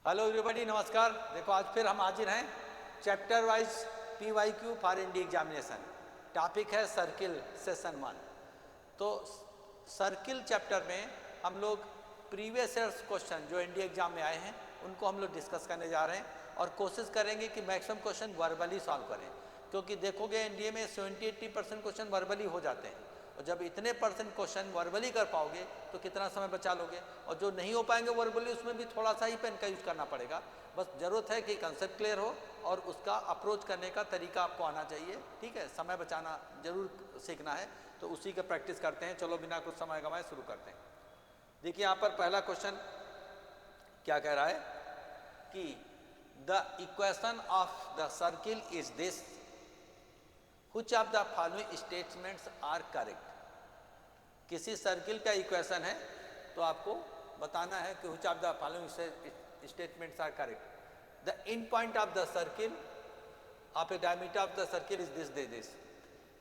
Hello everybody, नमस्कार। देखो आज फिर हम हाजिर हैं chapter wise PYQ for India examination. Topic है सर्किल सेशन 1। तो सर्किल चैप्टर में हम लोग प्रीवियस ईयर्स क्वेश्चन जो इंडिया एग्जाम में आए हैं उनको हम लोग डिस्कस करने जा रहे हैं और कोशिश करेंगे कि मैक्सिमम क्वेश्चन वर्बली सॉल्व करें, क्योंकि देखोगे इंडिया में 70-80% क्वेश्चन वर्बली हो जाते हैं और जब इतने परसेंट क्वेश्चन वर्बली कर पाओगे तो कितना समय बचा लोगे। और जो नहीं हो पाएंगे वर्बली उसमें भी थोड़ा सा ही पेन का यूज करना पड़ेगा। बस ज़रूरत है कि कंसेप्ट क्लियर हो और उसका अप्रोच करने का तरीका आपको आना चाहिए। ठीक है, समय बचाना जरूर सीखना है, तो उसी का प्रैक्टिस करते हैं। चलो बिना कुछ समय गंवाए शुरू करते हैं। देखिए यहाँ पर पहला क्वेश्चन क्या कह रहा है कि the equation of the circle is this, which of the following statements are correct. किसी सर्किल का इक्वेशन है तो आपको बताना है कि which of the following statements are correct. The end point of the circle of a diameter of the circle is this.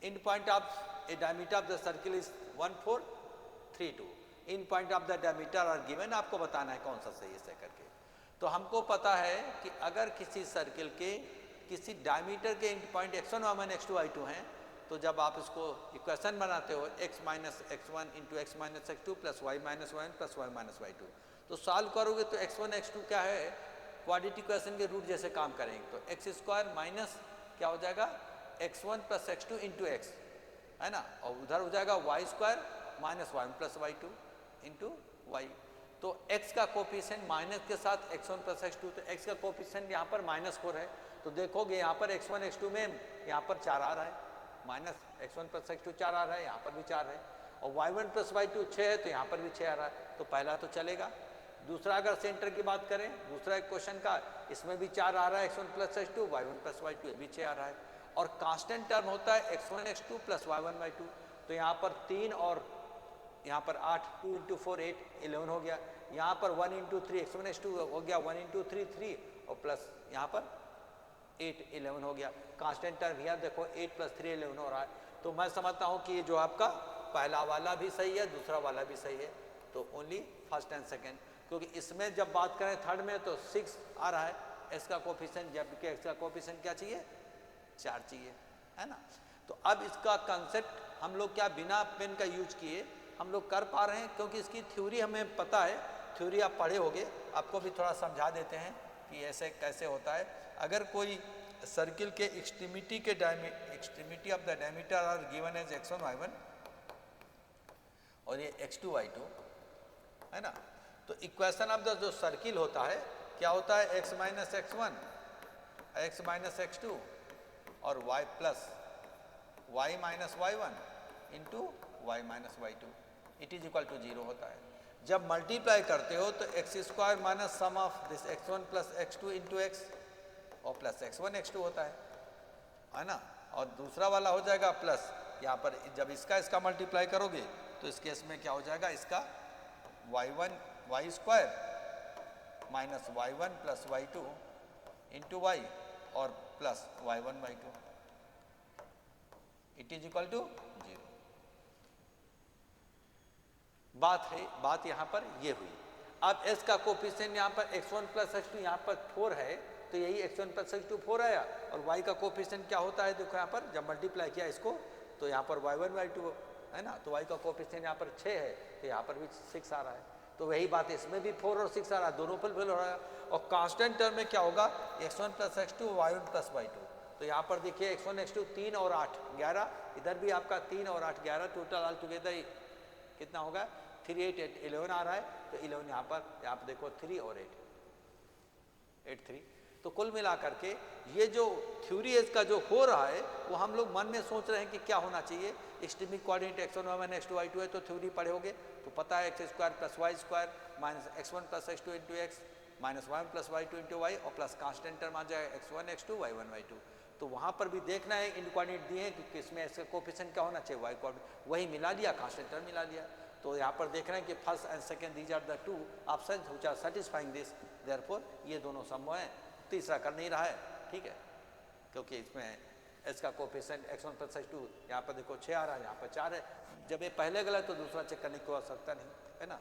End point of a diameter of the circle is 1432। End point of the diameter are given. आपको बताना है कौन सा सही है ऐसे करके। तो हमको पता है कि अगर किसी सर्किल के किसी डायमीटर के and point x1 y1 x2 y2 हैं, तो जब आप इसको इक्वेशन बनाते हो x minus x1 into x minus x2 plus y minus y1 plus y minus y2, तो सॉल्व करोगे तो x1 x2 क्या है, क्वाड्रेटिक इक्वेशन के रूट जैसे काम करेंगे। तो एक्स स्क्वायर माइनस क्या हो जाएगा x1 plus x2 into x, है ना, और उधर हो जाएगा y square minus y1 plus y2 into y. तो x का कोफिशिएंट माइनस के साथ x1 प्लस x2, तो x का कोफिशिएंट यहाँ पर -4 है। तो देखोगे यहाँ पर x1 x2 में यहाँ पर 4 आ रहा है, माइनस x1 प्लस x2 4 आ रहा है, यहाँ पर भी 4 है, और y1 प्लस y2 6 है तो यहाँ पर भी 6 आ रहा है। तो पहला तो चलेगा। दूसरा अगर सेंटर की बात करें, दूसरा क्वेश्चन का, इसमें भी 4 आ रहा है, x1 plus x2 y1 plus y2 भी 6 आ रहा है, और कांस्टेंट टर्म होता है x1 x2 plus y1 y2। तो यहाँ पर 3 और यहाँ पर 8, 2 इंटू 4 8 11 हो गया। यहाँ पर 1 इंटू 3 x1 x2 हो गया, 1 इंटू 3 3, और प्लस यहाँ पर 8 11 हो गया। कांस्टेंट टर्म यहाँ देखो 8 प्लस 3 11 हो रहा है। तो मैं समझता हूँ कि ये जो आपका पहला वाला भी सही है, दूसरा वाला भी सही है, तो ओनली फर्स्ट एंड सेकेंड। क्योंकि इसमें जब बात करें थर्ड में तो 6 आ रहा है एक्स का कोफिशिएंट, जबकि एक्स का कोफिशिएंट क्या चाहिए, 4 चाहिए, है ना। तो अब इसका कंसेप्ट हम लोग क्या बिना पेन का यूज किए हम लोग कर पा रहे हैं, क्योंकि इसकी थ्योरी हमें पता है। थ्योरी आप पढ़े होगे, आपको भी थोड़ा समझा देते हैं कि ऐसे कैसे होता है। अगर कोई सर्किल के एक्सट्रीमिटी के extremity of the diameter are given as x1 y1 और ये x2 y2, है ना, तो इक्वेशन ऑफ द जो सर्किल होता है क्या होता है, x minus x1 x minus x2 और y plus y minus y1 into y minus y2 it is equal to 0 होता है। जब मल्टीप्लाई करते हो तो x square minus sum of this x1 plus x2 into x और plus x1 x2 होता है ना, और दूसरा वाला हो जाएगा प्लस, यहाँ पर जब इसका मल्टीप्लाई करोगे तो इस केस में क्या हो जाएगा, इसका y1 y square minus y1 plus y2 into y और plus y1 y2 it is equal to 0। बात यहाँ पर ये हुई। अब s का कोफिशिएंट यहाँ पर x1 प्लस x2 यहाँ पर 4 है, तो यही x1 प्लस x2 4 आया, और y का कोफिशिएंट क्या होता है, देखो यहाँ पर जब मल्टीप्लाई किया इसको तो यहाँ पर y1 y2 है ना, तो y का कोफिशिएंट यहाँ पर 6 है, तो यहाँ पर भी 6 आ रहा है। तो वही बात इसमें भी 4 और 6 आ रहा है, दोनों पर फिल हो रहा है। और कांस्टेंट टर्म में क्या होगा, x1 plus x2 y1 plus y2। तो यहाँ पर देखिए x1 x2 3 और 8 11, इधर भी आपका 3 और 8 11, टोटल ऑल टुगेदर कितना होगा, 3 8 8 11 आ रहा है। तो 11 यहाँ पर देखो 3 और 8 3। तो कुल मिला करके ये जो थ्योरी इसका जो हो रहा है वो हम लोग मन में सोच रहे हैं कि क्या होना चाहिए। एक्सट्रीमिक coordinate x1 y1 x2 y2 है, तो थ्योरी पढ़े होगे तो पता है x square plus y square minus x1 plus x2 into x minus y1 plus y2 into y और प्लस कांस्टेंट टर्म आ जाएगा x1 x2 y1 y2। तो वहाँ पर भी देखना है इन कोऑर्डिनेट दिए हैं कि इसमें इसका कोफिशिएंट क्या होना चाहिए, y कोऑर्डिनेट वही मिला लिया, कांस्टेंट टर्म मिला लिया। तो यहाँ पर देख रहे हैं कि first and second these are the two options which are satisfying this, therefore ये दोनों संभव है। तीसरा कर नहीं रहा है, ठीक है, क्योंकि इसमें एस का कोफिशिएंट x1 प्लस x2 यहाँ पर देखो 6 आ रहा है, यहाँ पर 4 है। जब ये पहले गलत तो दूसरा चेक करने की आवश्यकता नहीं, है ना।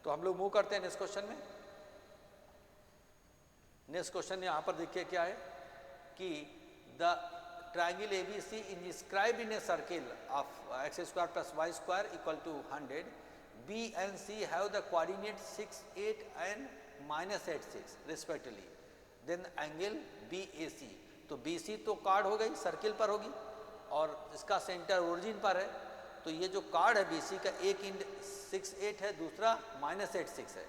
तो हम लोग मूव करते हैं इस क्वेश्चन में। नेक्स्ट क्वेश्चन यहाँ पर देखिए क्या है कि the triangle ABC is inscribed in a circle of x square plus y square equal to 100. B and C have the coordinates 6, 8 and minus 8, 6 respectively. Then angle BAC. तो BC तो card हो गई, सर्किल पर होगी और इसका centre origin पर है। तो ये जो कार्ड है BC का एक इंड 6, 8 है, दूसरा minus 8, 6 है।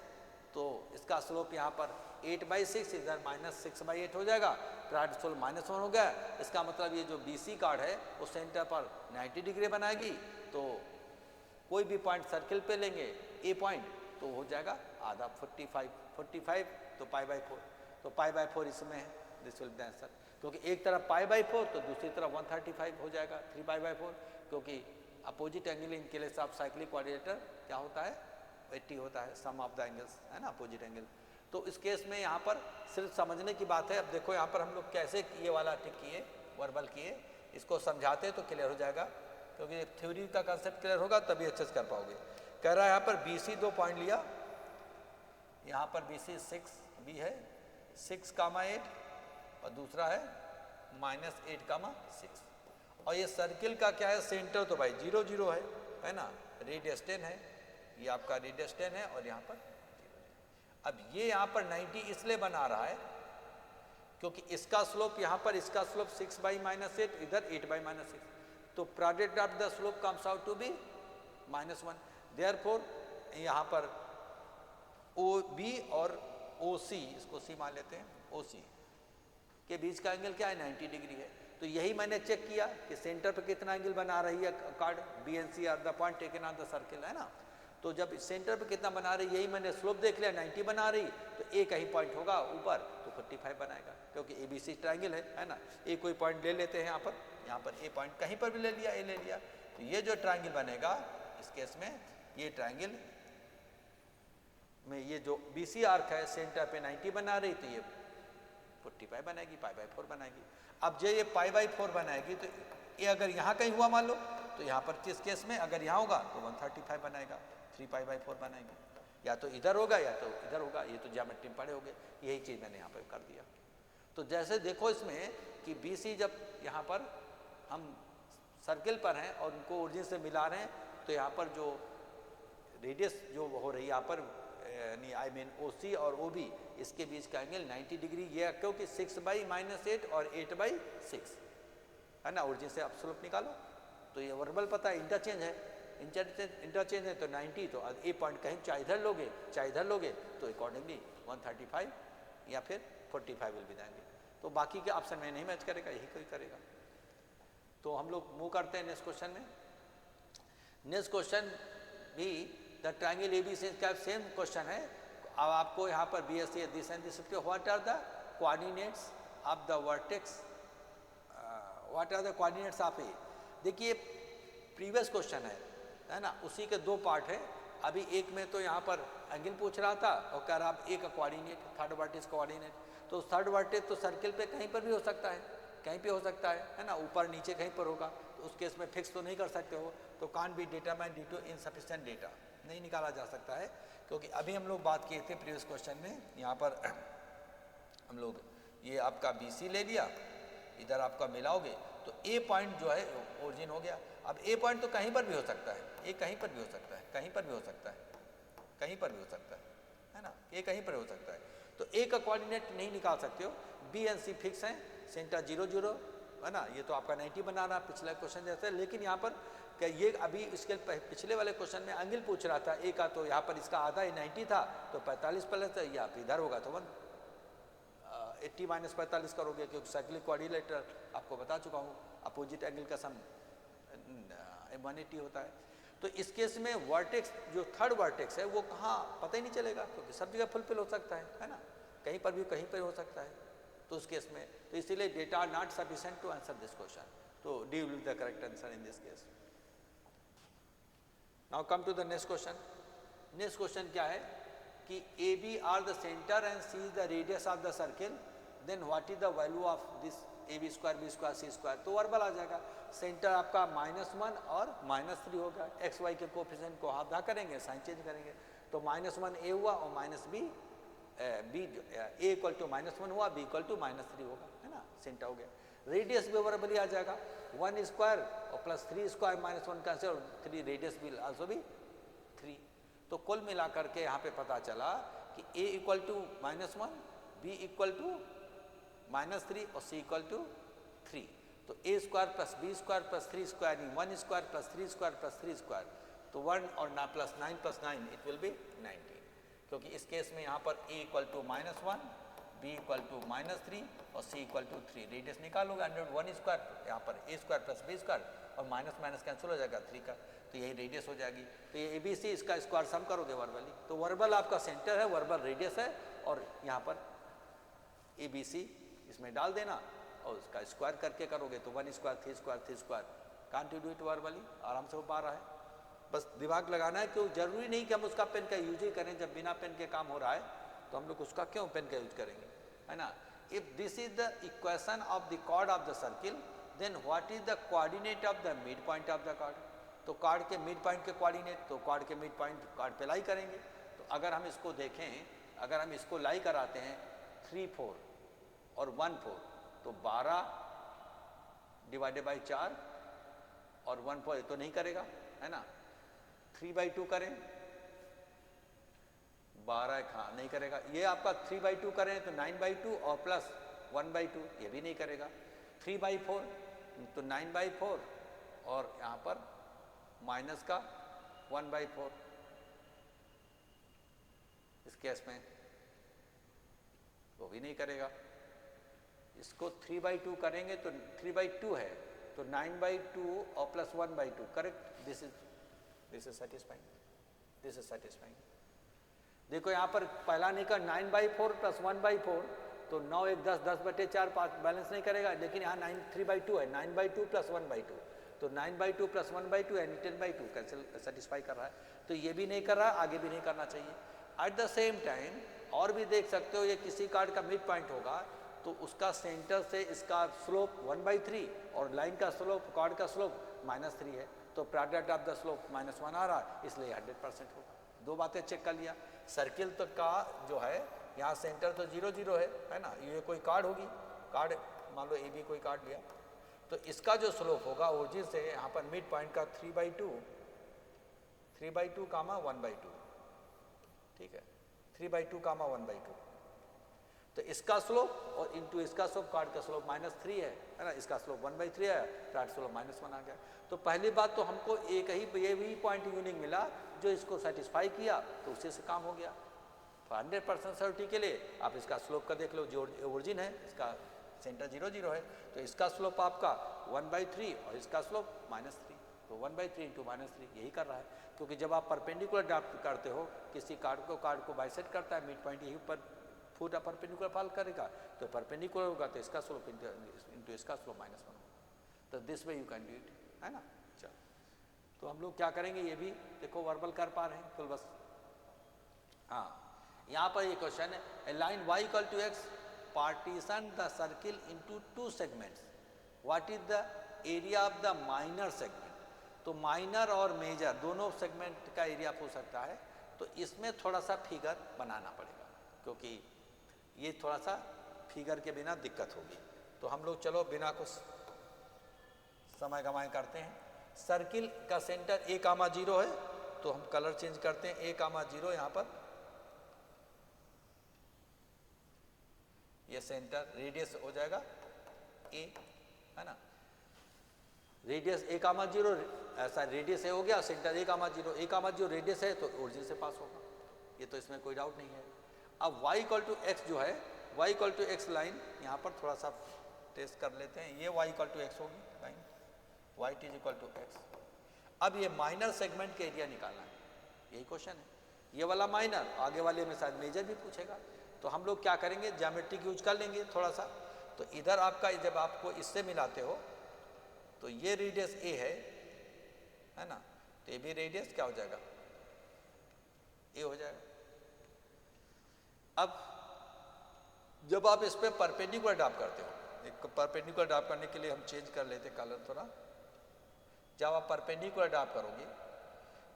तो इसका स्लोप यहाँ पर 8/6 इधर -6/8 हो जाएगा, प्राइड स्लोप -1 हो गया। इसका मतलब ये जो BC कार्ड है वो सेंटर पर 90 डिग्री बनाएगी। तो कोई भी पॉइंट सर्किल पे लेंगे ए पॉइंट तो हो जाएगा आधा 45 तो π/4, तो π/4 इसमें है, this will be the answer. क्योंकि एक तरफ π/4 तो दूसरी तरफ 135 हो जाएगा 3π/4, क्योंकि अपोजिट एंगल इनके लिए सब साइक्लिक कोऑर्डिनेटर क्या होता है 80 होता है, सम ऑफ द एंगल्स है ना अपोजिट एंगल। तो इस केस में यहाँ पर सिर्फ समझने की बात है। अब देखो यहाँ पर हम लोग कैसे ये वाला टिक किए, वर्बल किए, इसको समझाते तो क्लियर हो जाएगा, क्योंकि थ्योरी का कंसेप्ट क्लियर होगा तभी अच्छे से कर पाओगे। कह रहा है यहाँ पर BC 2 पॉइंट लिया, यहाँ पर BC 6 भी है 6,8 और दूसरा है -8,6 और ये सर्किल का क्या है सेंटर तो भाई 0, 0 है ना, रेडियस 10 है, ये आपका रेडियस 10 है और यहाँ पर 0। अब ये यहाँ पर 90 इसलिए बना रहा है क्योंकि इसका स्लोप यहाँ पर, इसका स्लोप 6/-8 इधर 8/-6, तो product of the slope comes out to be -1। Therefore यहाँ पर OB और OC, इसको C मान लेते हैं, OC के बीच का एंगल क्या है 90 डिग्री है। तो यही मैंने चेक किया कि सेंटर पर कितना एंगल बना रही है chord B and C are the point taken on the circle है ना। तो जब सेंटर पे कितना बना रही, यही मैंने स्लोप देख लिया 90 बना रही, तो ए कहीं पॉइंट होगा ऊपर तो 45 बनाएगा, क्योंकि ABC ट्रायंगल है ना। ए कोई पॉइंट ले लेते हैं यहाँ पर ए पॉइंट कहीं पर भी ले लिया, ए ले लिया, तो ये जो ट्रायंगल बनेगा इस केस में, ये ट्रायंगल में ये जो BC आर्क है सेंटर पे 90 बना रही, तो ये 45 बनाएगी, π/4 बनाएगी। अब जो ये π/4 बनाएगी तो ये अगर यहाँ कहीं हुआ मान लो, तो यहाँ पर किस केस में अगर यहाँ होगा तो 135 बनाएगा, 3π/4 बनाएगी, या तो इधर होगा या तो इधर होगा। ये तो ज्योमेट्री में पड़े होंगे, यही चीज़ मैंने यहाँ पर कर दिया। तो जैसे देखो इसमें कि BC जब यहाँ पर हम सर्किल पर हैं और उनको ओरिजिन से मिला रहे हैं, तो यहाँ पर जो रेडियस जो हो रही है यहाँ पर यानी आई मीन OC और OB इसके बीच का एंगल 90 डिग्री, ये क्योंकि 6/-8 और 8/6 है ना, ओरिजिन से आप स्लोप निकालो। तो ये वर्बल पता है, इंटरचेंज है, इंटरचेंज है तो 90, तो ए पॉइंट कहीं चाहे इधर लोगे तो अकॉर्डिंगली 135 या फिर 45 विल भी देंगे। तो बाकी के ऑप्शन में नहीं मैच करेगा, यही कोई करेगा। तो हम लोग मूव करते हैं नेक्स्ट क्वेश्चन में। नेक्स्ट क्वेश्चन भी द ट्रायंगल ABC का सेम क्वेश्चन है। अब आपको यहाँ पर BSc दिस एंड दिस के what are the coordinates of the vertex, what are the coordinates of A. देखिए प्रीवियस क्वेश्चन है ना, उसी के दो पार्ट है। अभी एक में तो यहाँ पर एंगल पूछ रहा था और कह रहा ए का कोऑर्डिनेट, थर्ड वर्टेक्स कोऑर्डिनेट। तो थर्ड वर्टेक्स तो सर्किल पे कहीं पर भी हो सकता है, कहीं पे हो सकता है ना, ऊपर नीचे कहीं पर होगा। तो उस केस में फिक्स तो नहीं कर सकते हो, तो can't be determined due to insufficient data, नहीं निकाला जा सकता है। क्योंकि अभी हम लोग बात किए थे प्रीवियस क्वेश्चन में, यहाँ पर हम लोग ये आपका BC ले लिया, इधर आपका मिलाओगे तो ए पॉइंट जो है ओरिजिन हो गया। अब ए पॉइंट तो कहीं पर भी हो सकता है, ए कहीं पर भी हो सकता है, कहीं पर भी हो सकता है, कहीं पर भी हो सकता है ना, ए कहीं पर हो सकता है। तो ए का कोऑर्डिनेट नहीं निकाल सकते हो, B and C फिक्स हैं, सेंटर 0, 0 है ना। ये तो आपका 90 बना रहा पिछला क्वेश्चन जैसे, लेकिन यहाँ पर क्या ये अभी इसके पिछले वाले क्वेश्चन में एंगल पूछ रहा था ए का, तो यहाँ पर इसका आधा 90 था तो 45 प्लस है, या इधर होगा तो 80 - 45 करोगे, क्योंकि साइक्लिक कोऑर्डिनेटर आपको बता चुका हूँ अपोजिट एंगल का सम 180 होता है। तो इस केस में वर्टेक्स जो थर्ड वर्टेक्स है वो कहाँ पता ही नहीं चलेगा, क्योंकि सब जगह फुलफिल हो सकता है ना, कहीं पर भी कहीं पर हो सकता है। तो उस केस में तो इसीलिए data are not sufficient to answer this question, तो D will be the correct answer in this case. Now come to the next question. Next question क्या है कि AB are the centre and C is the radius of the circle, then what is the value of this AB square B square C square. तो verbal आ जाएगा, centre आपका -1 और -3 होगा, XY के कोफिशिएंट को आप धा करेंगे, साइन चेंज करेंगे, तो -1 A हुआ और -B b a equal to -1 हुआ, बी इक्वल टू -3 होगा, है ना, सेंटर हो गया। रेडियस भी वर्बली आ जाएगा, 1 स्क्वायर और plus 3 square -1 cancel, 3 radius will also be 3। तो कुल मिलाकर के यहाँ पे पता चला कि a equal to -1, b equal to -3 और c इक्वल टू 3। तो a square plus b square plus 3 square नहीं, 1 square plus 3 square plus 3 square, तो 1 और ना प्लस 9 इट विल बी 19। क्योंकि इस केस में यहाँ पर a equal to -1, b equal to -3 और c इक्वल टू 3। रेडियस निकालोगे 101 स्क्वायर, यहाँ पर a square plus b square और माइनस माइनस कैंसिल हो जाएगा 3 का, तो यही रेडियस हो जाएगी। तो ये ABC इसका स्क्वायर सम करोगे वर्बली, तो वर्बल आपका सेंटर है, वर्बल रेडियस है, और यहाँ पर ABC इसमें डाल देना और उसका स्क्वायर करके करोगे तो 1 square 3 square 3 square. Can't you do it verbally? आराम से हो पा रहा है, बस दिमाग लगाना है। क्यों जरूरी नहीं कि हम उसका पेन का यूज ही करें, जब बिना पेन के काम हो रहा है तो हम लोग उसका क्यों पेन का यूज करेंगे, है ना। If this is the equation of the chord of the circle, then what is the coordinate of the mid point of the chord. तो कॉर्ड के मिड पॉइंट के कोऑर्डिनेट, तो कॉर्ड के मिड पॉइंट कॉर्ड पे lie करेंगे। तो अगर हम इसको देखें, अगर हम इसको लाई कराते हैं 3 4 और 1 4, तो 12 डिवाइडेड बाई 4 और 1 4 तो नहीं करेगा, है ना। 3/2 करें, 12 हाँ नहीं करेगा। ये आपका 3/2 करें तो 9/2 और प्लस 1/2, ये भी नहीं करेगा। 3/4 तो 9/4 और यहाँ पर माइनस का 1/4 इस केस में वो भी नहीं करेगा। इसको 3/2 करेंगे तो 3/2 है, तो 9/2 और plus 1/2 correct. This is satisfying, this is satisfying. देखो यहाँ पर पहला निकल 9/4 प्लस 1/4, तो 9 1 10 10/4 5 बैलेंस नहीं करेगा। लेकिन यहाँ 3/2 है, 9/2 प्लस 1/2, तो 9/2 प्लस 1/2 यानी 10/2 कैंसिल सेटिस्फाई कर रहा है। तो ये भी नहीं कर रहा, आगे भी नहीं करना चाहिए। एट द सेम टाइम और भी देख सकते हो, ये किसी कार्ड का मिड पॉइंट होगा तो उसका सेंटर से इसका स्लोप 1/3 और लाइन का स्लोप, कार्ड का स्लोप -3 है, तो प्रोडक्ट ऑफ द स्लोप -1 आ रहा है, इसलिए 100% होगा। दो बातें चेक कर लिया। सर्किल तो का जो है यहाँ सेंटर तो 0 0 है ना। ये कोई कार्ड होगी, कार्ड मान लो AB कोई कार्ड लिया, तो इसका जो स्लोप होगा ओरिजिन से यहाँ पर मिड पॉइंट का 3/2 कामा 1/2, ठीक है, 3/2 कामा 1/2। तो इसका स्लोप और इनटू इसका स्लोप, कार्ड का स्लोप -3 है ना, इसका स्लोप 1/3 है, कार्ड स्लोप -1 आ गया। तो पहली बात तो हमको एक ही ये भी पॉइंट यूनिक मिला जो इसको सेटिस्फाई किया, तो उसी से काम हो गया। तो 100% सर्टी के लिए आप इसका स्लोप का देख लो, जो ओरिजिन है इसका सेंटर 0 0 है, तो इसका स्लोप आपका 1/3 और इसका स्लोप -3, तो 1/3 इंटू -3 यही कर रहा है। क्योंकि जब आप परपेंडिकुलर ड्राफ्ट करते हो किसी कार्ड को बाइसेक्ट करता है, मिड पॉइंट यही ऊपर फुट परपेंडिकुलर फॉल करेगा, तो परपेंडिकुलर होगा तो इसका स्लोप इंटू इसका स्लोप -1 होगा। तो this way you can do it, है ना। चलो, तो हम लोग क्या करेंगे, ये भी देखो वर्बल कर पा रहे हैं तो बस। हाँ, यहाँ पर ये क्वेश्चन है, line y equal to x partition the circle into 2 segments, what is the area of the minor segment. तो माइनर और मेजर दोनों सेगमेंट का एरिया पूछ सकता है, तो इसमें थोड़ा सा फिगर बनाना पड़ेगा, क्योंकि ये थोड़ा सा फिगर के बिना दिक्कत होगी। तो हम लोग चलो बिना कुछ समय गंवाए करते हैं। सर्किल का सेंटर A,0 है, तो हम कलर चेंज करते हैं। A,0 यहाँ पर ये सेंटर रेडियस हो जाएगा A, है ना। रेडियस A,0 ऐसा रेडियस हो गया, सेंटर A,0 रेडियस है तो ओरिजिन से पास होगा, ये तो इसमें कोई डाउट नहीं है। अब y इक्वल टू एक्स जो है, y equal to x line यहाँ पर थोड़ा सा टेस्ट कर लेते हैं। ये y इक्वल टू एक्स होगी line, y is equal to x. अब ये माइनर सेगमेंट के एरिया निकालना है, यही क्वेश्चन है। ये वाला माइनर, आगे वाले में शायद मेजर भी पूछेगा, तो हम लोग क्या करेंगे, ज्योमेट्रिक यूज कर लेंगे थोड़ा सा। तो इधर आपका जब आपको इससे मिलाते हो तो ये रेडियस A है ना, तो ये भी रेडियस क्या हो जाएगा, A हो जाएगा। अब जब आप इस पे परपेंडिकुलर ड्राफ्ट करते हो, एक परपेंडिकुलर ड्राफ्ट करने के लिए हम चेंज कर लेते हैं कलर थोड़ा। जब आप परपेंडिकुलर ड्राफ्ट करोगे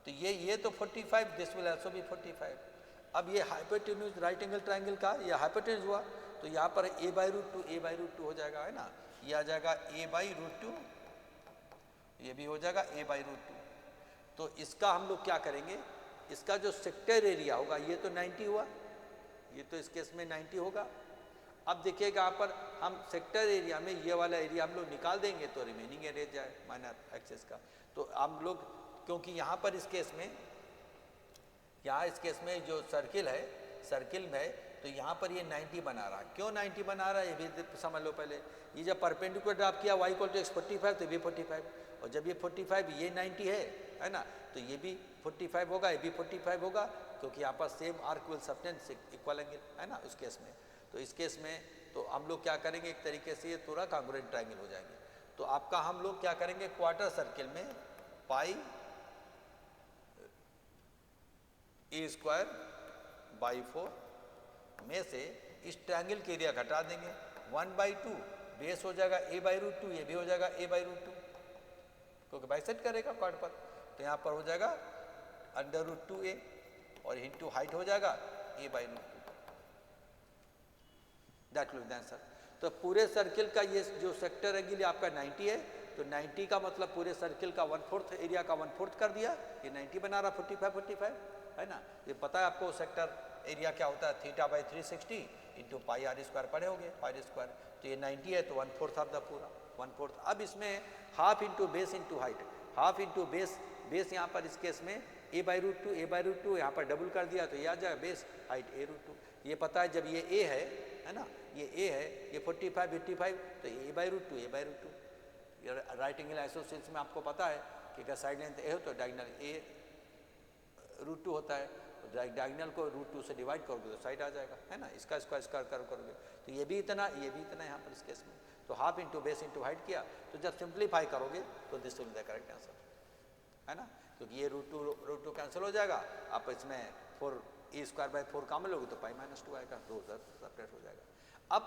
तो ये तो 45, दिस विल आल्सो बी 45। अब ये हाइपोटेन्यूज राइट एंगल ट्राइंगल का ये हाइपोटेन्यूज हुआ, तो यहाँ पर a/√2 a/√2 हो जाएगा, है ना, ये आ जाएगा a/√2, ये भी हो जाएगा a/√2। तो इसका हम लोग क्या करेंगे, इसका जो सेक्टर एरिया होगा ये तो 90 हुआ, ये तो इस केस में 90 होगा। अब देखिएगा यहाँ पर हम सेक्टर एरिया में ये वाला एरिया हम लोग निकाल देंगे तो रिमेनिंग एरिया जाए माइनर एक्सेस का। तो हम लोग क्योंकि यहाँ पर इस केस में, यहाँ इस केस में जो सर्किल है, सर्किल में तो यहाँ पर ये 90 बना रहा है। क्यों 90 बना रहा है ये भी समझ लो पहले। ये जब परपेंडिकुलर ड्रॉप किया y = x45 तो ये 45, और जब ये 45 ये 90 है ना, तो ये भी 45 होगा, ये भी 45 होगा, क्योंकि यहाँ पर same arc will subtend equal angle, है ना, उस केस में। तो इस केस में तो हम लोग क्या करेंगे, एक तरीके से ये पूरा कांग्रुएंट ट्रायंगल हो जाएंगे। तो आपका हम लोग क्या करेंगे, क्वार्टर सर्किल में पाई a²/4 में से इस ट्रायंगल के एरिया घटा देंगे, 1/2 बेस हो जाएगा a/√2, ये भी हो जाएगा a/√2, क्योंकि बाइसेक्ट करेगा क्वाड पर। तो यहाँ पर हो जाएगा √2a और इंटू हाइट हो जाएगा a/√2, that will be the answer. तो पूरे सर्किल का ये जो सेक्टर एंगल आपका 90 है, तो 90 का मतलब पूरे सर्किल का 1/4 एरिया का 1/4 कर दिया, ये 90 बना रहा, 45 है ना। ये पता है आपको सेक्टर एरिया क्या होता है, θ/360 इंटू πr² पढ़े होंगे, πr²। तो ये 90 है तो 1/4 ऑफ द पूरा 1/4। अब इसमें half into base into height, half into base, base यहाँ पर इस केस में a/√2 यहाँ पर डबल कर दिया तो ये आ जाएगा बेस, हाइट a√2। ये पता है जब ये a है ना, ये a है, ये 45 85 तो a/√2 राइट एंगल आइसोसेल्स में आपको पता है कि अगर साइड लेंथ a हो तो डायगोनल a√2 होता है, तो डायगोनल को √2 से डिवाइड करोगे तो साइड आ जाएगा, है ना। इसका स्क्वायर करोगे तो ये भी इतना, ये भी इतना यहाँ पर इस केस में। तो half into base into height किया, तो जब सिंप्लीफाई करोगे तो this will be the correct answer, है ना, क्योंकि ये √2 कैंसिल हो जाएगा। आप इसमें 4a²/4 कामन लोगे तो π-2 आएगा, तो सेपरेट हो जाएगा। अब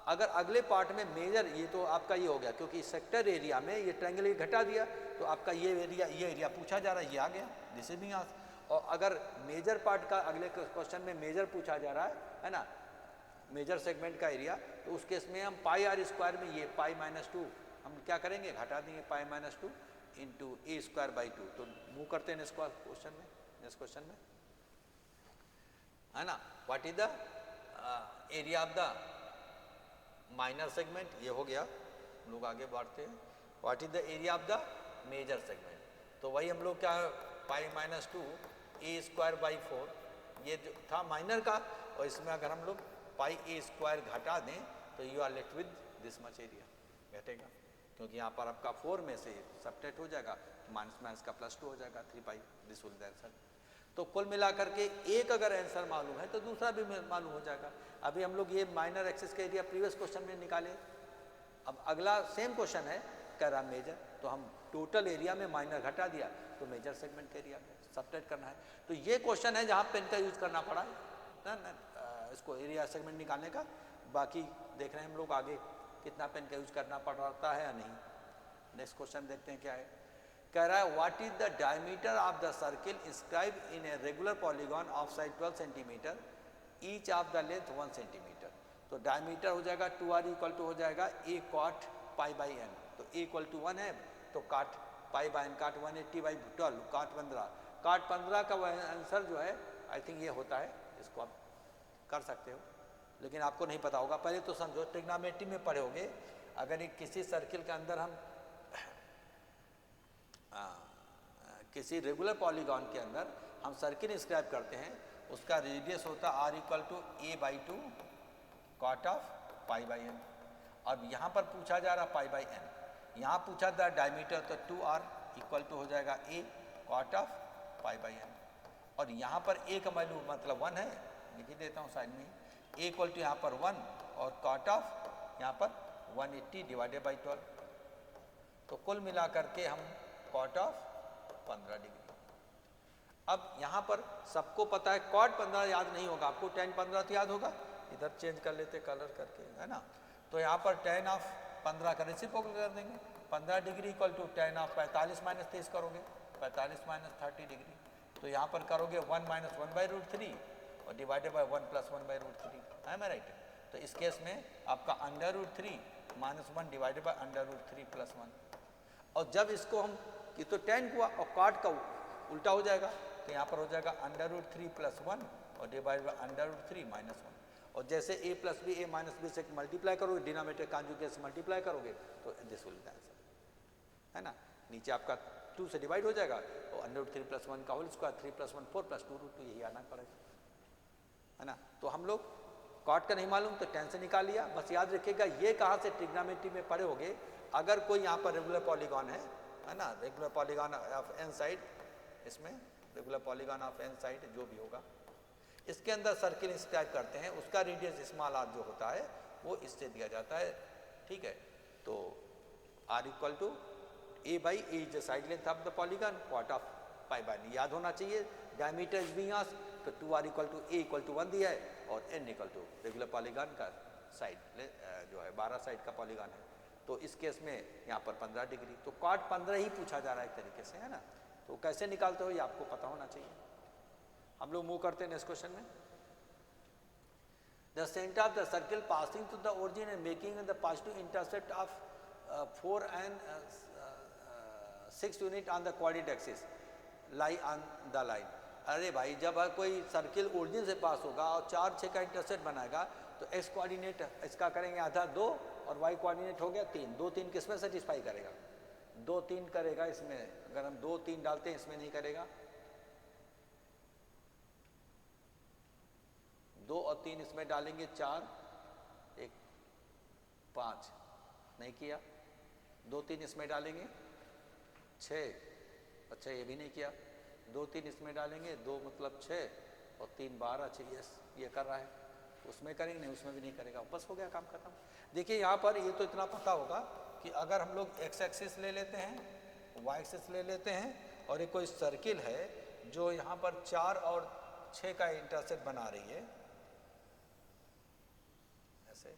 अगर अगले पार्ट में मेजर, ये तो आपका ये हो गया, क्योंकि सेक्टर एरिया में ये ट्रायंगल ये घटा दिया तो आपका ये एरिया पूछा जा रहा है, ये आ गया, दिस इज बीइंग आस्क्ड। और अगर मेजर पार्ट का अगले क्वेश्चन में मेजर पूछा जा रहा है ना, मेजर सेगमेंट का एरिया, तो उस केस में हम πr² में ये π-2 हम क्या करेंगे, घटा देंगे π-2 इंटू a²/2। तो मूव करते हैं नेक्स्ट क्वेश्चन में, नेक्स्ट क्वेश्चन में, है ना। What is the area of the minor segment, ये हो गया, हम लोग आगे बढ़ते हैं। What is the area of the major segment, तो वही हम लोग क्या, π-2 a²/4 ये जो था माइनर का, और इसमें अगर हम लोग πa² घटा दें तो you are left with this much area घटेगा, क्योंकि यहाँ पर आपका 4 में से सबट्रैक्ट हो जाएगा, माइनस का +2 हो जाएगा, 3π, दिस विल द आंसर। तो कुल मिलाकर के एक अगर आंसर मालूम है तो दूसरा भी मालूम हो जाएगा। अभी हम लोग ये माइनर एक्सिस का एरिया प्रीवियस क्वेश्चन में निकाले। अब अगला सेम क्वेश्चन है, कह रहा मेजर, तो हम टोटल एरिया में माइनर घटा दिया तो मेजर सेगमेंट के एरिया में सबट्रैक्ट करना है। तो ये क्वेश्चन है जहाँ पेन का यूज करना पड़ा ना, इसको एरिया सेगमेंट निकालने का। बाकी देख रहे हैं हम लोग आगे कितना पेन का यूज करना पड़ता है या नहीं। नेक्स्ट क्वेश्चन देखते हैं क्या है। कह रहा है what is the diameter of the circle inscribe in a regular polygon of side 12 centimetre, each of the length 1 centimetre. तो डायमीटर हो जाएगा 2r इक्वल टू हो जाएगा a cot π/n। तो a इक्वल टू 1 है तो काट π/n काट 180/12 काट 15, काट 15 का आंसर जो है आई थिंक ये होता है। इसको आप कर सकते हो, लेकिन आपको नहीं पता होगा। पहले तो समझो, ट्रिग्नोमेट्री में पढ़े होगे, अगर एक किसी सर्किल के अंदर हम किसी रेगुलर पॉलीगॉन के अंदर हम सर्किल इंस्क्राइब करते हैं, उसका रेडियस होता है r equal to a/2 cot of π/n। अब यहाँ पर पूछा जा रहा π/n, यहाँ पूछा था डायमीटर, तो 2r इक्वल टू हो जाएगा a cot ऑफ π/n। और यहाँ पर a का वैल्यू मतलब 1 है, लिख ही देता हूँ साइड में, a इक्वल टू यहाँ पर 1 और cot ऑफ यहाँ पर 180/12। तो कुल मिलाकर के हम cot ऑफ 15 डिग्री। अब यहाँ पर सबको पता है cot 15 याद नहीं होगा आपको, tan 15 तो याद होगा, इधर चेंज कर लेते कलर करके, है ना। तो यहाँ पर tan ऑफ 15 का रेसिप्रोकल कर देंगे, 15 degree equal to tan of 45 - 30 करोगे, 45 - 30 डिग्री। तो यहाँ पर करोगे 1 - 1/√3 और डिवाइडेड बाय 1 + 1 / √3, है मैं राइट? तो इस केस में आपका √3 - 1 डिवाइडेड बाय √3 + 1, और जब इसको हम कि तो tan हुआ और cot का उल्टा हो जाएगा, तो यहाँ पर हो जाएगा √3 + 1 और डिवाइड बाय √3 - 1, और जैसे a + b a - b से मल्टीप्लाई करोगे, डिनोमिनेटर कॉन्जुगेट से मल्टीप्लाई करोगे तो दिस विल बी आंसर, है ना? नीचे आपका 2 से डिवाइड हो जाएगा और √3 + 1 का होल स्क्वायर, 3 + 1 4 + 2 √2, यही आना पड़ेगा, है ना? तो हम लोग कॉट का नहीं मालूम तो tan से निकाल लिया। बस याद रखिएगा ये कहाँ से ट्रिग्नोमेट्री में पढ़े होगे, अगर कोई यहाँ पर रेगुलर पॉलीगॉन है ना, regular polygon of n side, इसमें regular polygon of n side जो भी होगा, इसके अंदर सर्किल इंस्क्राइब करते हैं, उसका रेडियस स्मॉल r जो होता है वो इससे दिया जाता है, ठीक है? तो r = a/a is the side length of the polygon, क्वार्ट ऑफ π/n, याद होना चाहिए। डायमीटर इज वियास, तो 2r = a = 1 दिया है और n = रेगुलर पॉलीगॉन का साइड जो है 12 साइड का पॉलीगॉन है, तो इस केस में यहाँ पर 15 डिग्री, तो cot 15 ही पूछा जा रहा है एक तरीके से, है ना? तो कैसे निकालते हो ये आपको पता होना चाहिए। हम लोग मूव करते हैं नेक्स्ट क्वेश्चन में। The centre of the circle passing through the origin and making the positive intercept of 4 and 6 unit on the coordinate axis lie on the line. अरे भाई, जब कोई सर्किल ओरिजिन से पास होगा और 4 6 का इंटरसेप्ट बनाएगा तो एक्स कोऑर्डिनेट इसका करेंगे आधा 2 और वाई कोऑर्डिनेट हो गया 3, 2 3 किस में सेटिस्फाई करेगा? 2 3 करेगा इसमें, अगर हम 2 3 डालते हैं इसमें नहीं करेगा, 2 और 3 इसमें डालेंगे 4 1 5, नहीं किया, 2 3 इसमें डालेंगे 6, अच्छा ये भी नहीं किया, 2 3 इसमें डालेंगे 2 मतलब 6 और 3 12, अच्छा यस ये कर रहा है, उसमें करेंगे नहीं, उसमें भी नहीं करेगा, बस हो गया काम खत्म। देखिए यहाँ पर ये तो इतना पता होगा कि अगर हम लोग एक्स एक्सिस ले लेते हैं, वाई एक्सिस ले लेते हैं, और ये कोई सर्किल है जो यहाँ पर 4 और 6 का इंटरसेप्ट बना रही है ऐसे,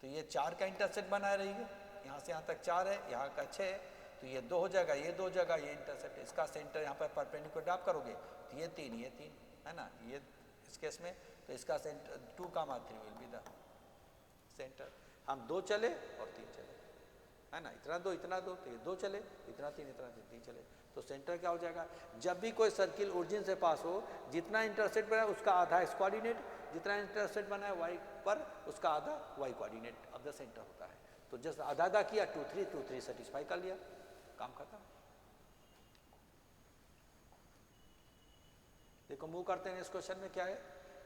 तो ये 4 का इंटरसेप्ट बना रही है, यहाँ से यहाँ तक 4 है, यहाँ का 6 है, तो ये 2 हो जाएगा, ये 2 हो जाएगा, ये इंटरसेप्ट, इसका सेंटर यहाँ पर परपेंडिकुलर ड्रॉप करोगे तो ये 3 है ना, ये इस केस में, तो इसका centre 2, 3 will be the centre. हम 2 चले और 3 चले, है ना, इतना 2 तो ये 2 चले, इतना 3 चले, तो सेंटर क्या हो जाएगा? जब भी कोई सर्किल ओरिजिन से पास हो, जितना इंटरसेप्ट बना है उसका आधा एक्स कोऑर्डिनेट, जितना इंटरसेप्ट बना है वाई पर उसका आधा y coordinate of the centre होता है। तो जस्ट आधा आधा किया 2 3 सेटिस्फाई कर लिया, काम खत्म। देखो मूव करते हैं इस क्वेश्चन में क्या है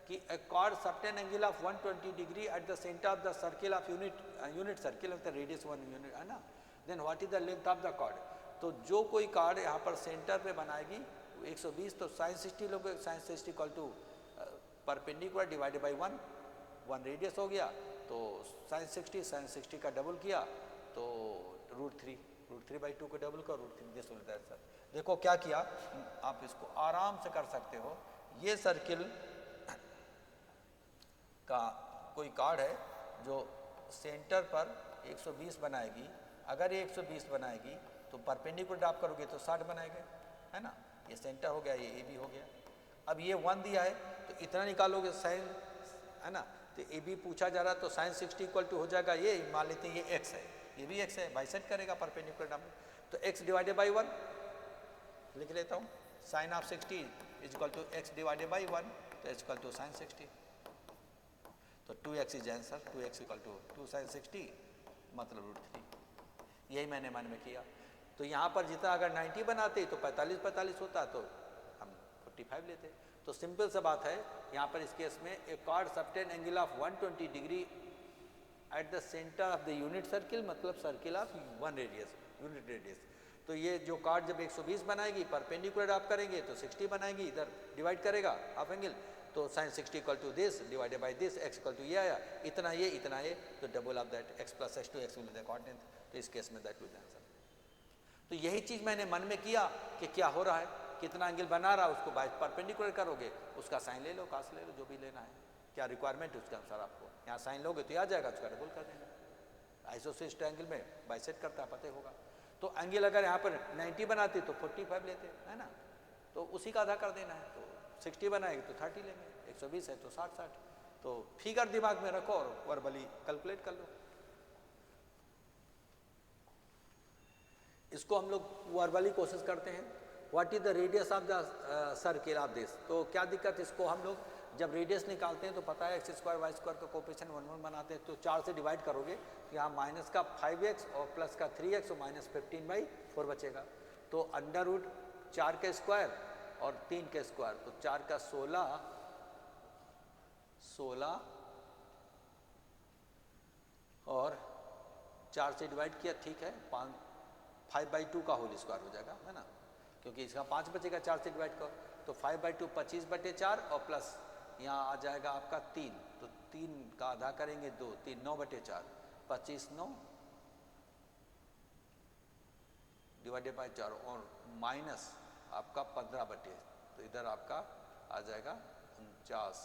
कि a chord certain angle of 120 degree at the center of the circle of unit circle of the radius 1 unit, है ना, then what is the length of the chord? तो जो कोई कार्ड यहाँ पर सेंटर पे बनाएगी 120, तो sin 60 लोगे, sin 60 equal to perpendicular divided by 1 radius हो गया, तो sin 60 का डबल किया तो √3/2 को डबल कर √3, दिस विल दैट सर। देखो क्या किया, आप इसको आराम से कर सकते हो। ये सर्किल का कोई कार्ड है जो सेंटर पर 120 बनाएगी, अगर ये 120 बनाएगी तो परपेंडिकुलर ड्रॉप करोगे तो 60 बनाएगा, है ना, ये सेंटर हो गया, ये ए बी हो गया। अब ये 1 दिया है तो इतना निकालोगे साइन, है ना, तो ए बी पूछा जा रहा है, तो sin 60 इक्वल टू हो जाएगा, ये मान लेते हैं ये एक्स है, ये भी एक्स है, बाइसेक्ट करेगा परपेंडिकुलर ड्रॉप, तो x डिवाइडेड बाई 1 लिख लेता हूँ, sin of 60 is equal to x divided by 1, तो h इक्वल टू sin 60, तो 2x is answer, 2x equal to 2 sin 60 मतलब √3, यही मैंने मन में किया। तो यहाँ पर जितना अगर 90 बनाते तो 45 होता, तो हम 45 लेते। तो सिंपल सा बात है, यहाँ पर इस केस में a chord subtend angle of 120 degree at the centre of the unit circle, मतलब circle of 1 radius, unit radius. तो ये जो कार्ड जब 120 बनाएगी, परपेंडिकुलर आप करेंगे तो 60 बनाएगी, इधर डिवाइड करेगा हाफ एंगल, तो sin 60 equal to this divided by this, x equal to ये आया, इतना ये, तो double of that x plus x two x will the coordinate, तो इस केस में दैट विल आंसर। तो यही चीज़ मैंने मन में किया कि क्या हो रहा है, कितना एंगल बना रहा है, उसको बाय परपेंडिकुलर करोगे, उसका साइन ले लो, कास ले लो, जो भी लेना है, क्या रिक्वायरमेंट है उसके अनुसार आपको यहाँ साइन लोगे तो आ जाएगा, उसका डबल कर देना। आइसोसेलेस ट्रायंगल में बाइसेक्ट करता है, पता होगा। तो एंगल अगर यहाँ पर 90 बनाते तो 45 लेते, है ना, तो उसी का आधा कर देना है, तो 60 बनाएंगे तो 30 लेंगे, 120 है तो 60। तो फिगर दिमाग में रखो और वर्बली कैलकुलेट कर लो। इसको हम लोग वर्बली कोशिश करते हैं। What is the radius of the circle of this. तो क्या दिक्कत, इसको हम लोग जब रेडियस निकालते हैं तो पता है x स्क्वायर वाई स्क्वायर का कोफिशिएंट 1 1 बनाते हैं, तो 4 से डिवाइड करोगे तो यहाँ माइनस का 5x और प्लस का 3x और माइनस 15/4 बचेगा। तो अंडर रूट 4 के स्क्वायर और 3 के स्क्वायर, तो 4 का 16 और 4 से डिवाइड किया, ठीक है, 5/2 का होल स्क्वायर हो जाएगा, है ना, क्योंकि इसका 5 बचेगा 4 से डिवाइड करो। तो 5/2 25/4 और प्लस यहाँ आ जाएगा आपका 3, तो 3 का आधा करेंगे 2, 3 9/4, 25 9 डिवाइडेड बाई 4 और माइनस आपका 15/, तो इधर आपका आ जाएगा 49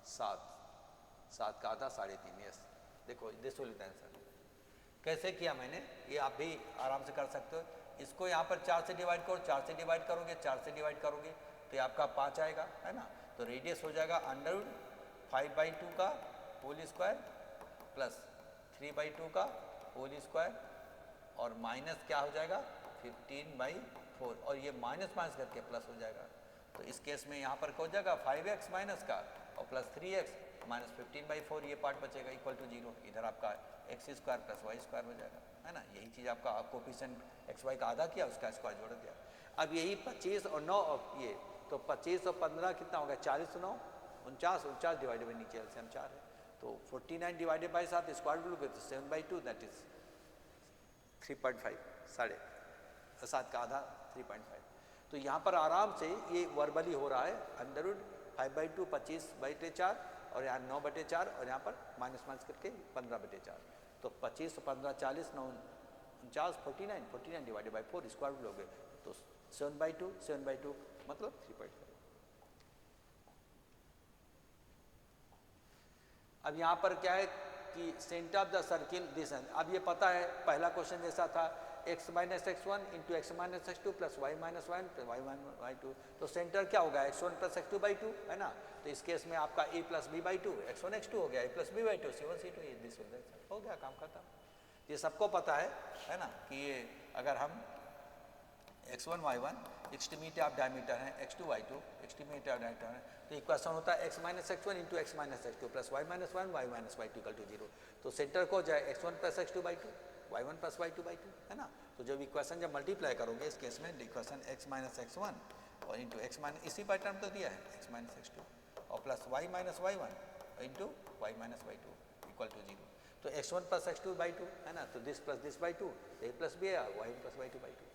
7 का आधा 3.5। यस, देखो दिस विल आंसर। कैसे किया मैंने, ये आप भी आराम से कर सकते हो। इसको यहाँ पर 4 से डिवाइड करो, 4 से डिवाइड करोगे, 4 से डिवाइड करोगे तो ये आपका 5 आएगा, है ना। तो रेडियस हो जाएगा अंडर रूट 5/2 का होल स्क्वायर प्लस 3/2 का होल स्क्वायर और माइनस क्या हो जाएगा 15/4, और ये माइनस माइनस करके प्लस हो जाएगा। तो इस केस में यहाँ पर क्या हो जाएगा 5x माइनस का और प्लस 3x माइनस 15/4, ये पार्ट बचेगा इक्वल टू 0। इधर आपका x square plus y square हो जाएगा, है ना। यही चीज़ आपका कोफिशिएंट x y का आधा किया, उसका स्क्वायर जोड़ दिया। अब यही 25 और 9 और ये, तो 25 और 15 कितना हो गया 40 9 49 डिवाइडेड बाई नीचे एलसीएम 4 है, तो 49 डिवाइडेड बाई 7 स्क्वायर रूट तो 7/2, दैट इज 3.5, 7 का आधा 3.5। तो यहाँ पर आराम से ये वर्बली हो रहा है, अंडर रूट 5/2 25/4 और यहाँ 9/4 और यहाँ पर माइनस माइनस करके 15/4, तो 25 15 40 9 49 49 डिवाइडेड बाई 4 स्क्वायर रूट लोगे तो 7/2 मतलब 3.5। अब यहाँ पर क्या है कि centre of the circle this, अब ये पता है पहला क्वेश्चन जैसा था x minus x1 into x minus x2 plus y minus y1 plus y2, तो सेंटर क्या होगा x1 प्लस x2/2, है ना। तो इस केस में आपका a plus b/2 x1 x2 हो गया, a plus b/2 c1 c2, ये दिस हो गया, काम खत्म। ये सबको पता है ना, कि ये अगर हम x1 y1 extremity of diameter है, x2 y2 extremity of diameter है, तो इक्वेशन होता है x minus x1 into x minus x2 plus y minus y1 y minus y2 equal to 0। तो सेंटर को जाए x1 plus x2/2 y1 plus y2/2, है ना। तो जब इक्वेशन जब मल्टीप्लाई करोगे इस केस में इक्वेशन x माइनस x1 और इंटू एक्स माइनस, इसी पैटर्न तो दिया है x माइनस x2 और plus y minus y1 into y minus y2 equal to 0। तो x1 प्लस x2/2, है ना, तो दिस प्लस दिस/2 a प्लस b है, y plus y2/2।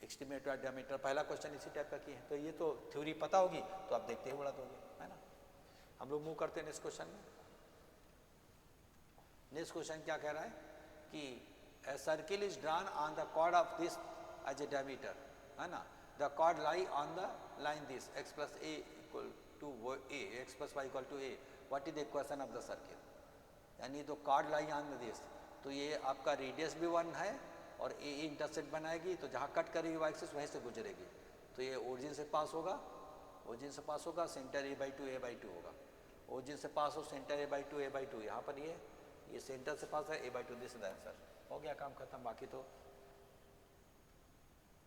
Extremity of diameter पहला क्वेश्चन इसी टाइप का किया है, तो ये तो थ्योरी पता होगी तो आप देखते ही उड़ा दोगे, है ना। हम लोग मूव करते हैं नेक्स्ट क्वेश्चन में। नेक्स्ट क्वेश्चन क्या कह रहा है कि a circle is drawn on the chord of this as a diameter, है ना। The chord lie on the line this x plus a equal to a, x plus y equal to a. What is the equation of the circle? यानी तो chord lie on this, तो ये आपका radius भी 1 है और A intersect बनाएगी, तो जहाँ कट करेगी वाई एक्सिस वहीं से गुजरेगी, तो ये ओरिजिन से पास होगा, सेंटर a/2 होगा, ओरिजिन से पास हो सेंटर a/2 यहाँ पर ये सेंटर से पास है a/2, this is the answer. हो गया, काम खत्म।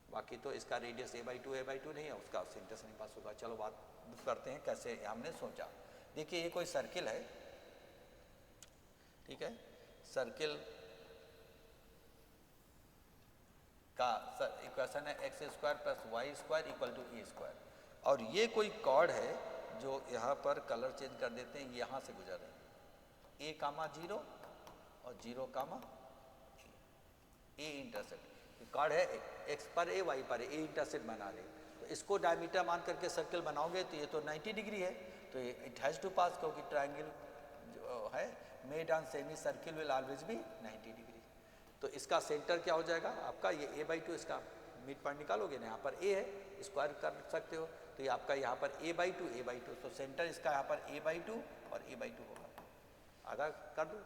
बाकी तो इसका रेडियस a/2 नहीं है, उसका सेंटर से नहीं पास होगा। चलो बात करते हैं कैसे हमने सोचा। देखिए ये कोई सर्किल है, ठीक है, सर्किल का इक्वेशन है x square plus y square equal to a square, और ये कोई कॉर्ड है जो यहाँ पर कलर चेंज कर देते हैं, यहाँ से गुजर रहे हैं, a,0 और 0, ए इंटरसेक्ट कॉर्ड है, एक्स पर ए वाई पर ए इंटरसेक्ट बना रहे हैं। तो इसको डायमीटर मान करके सर्कल बनाओगे तो ये तो 90 डिग्री है, तो ये इट हैज़ टू पास, क्योंकि ट्रायंगल जो है made on semi circle will always भी 90 डिग्री। तो इसका सेंटर क्या हो जाएगा आपका, ये a/2, इसका मिड पॉइंट निकालोगे ना, यहाँ पर a है, स्क्वायर कर सकते हो, तो ये आपका यहाँ पर a/2, तो सेंटर इसका यहाँ पर a/2 और a/2 होगा, आधा कर दो,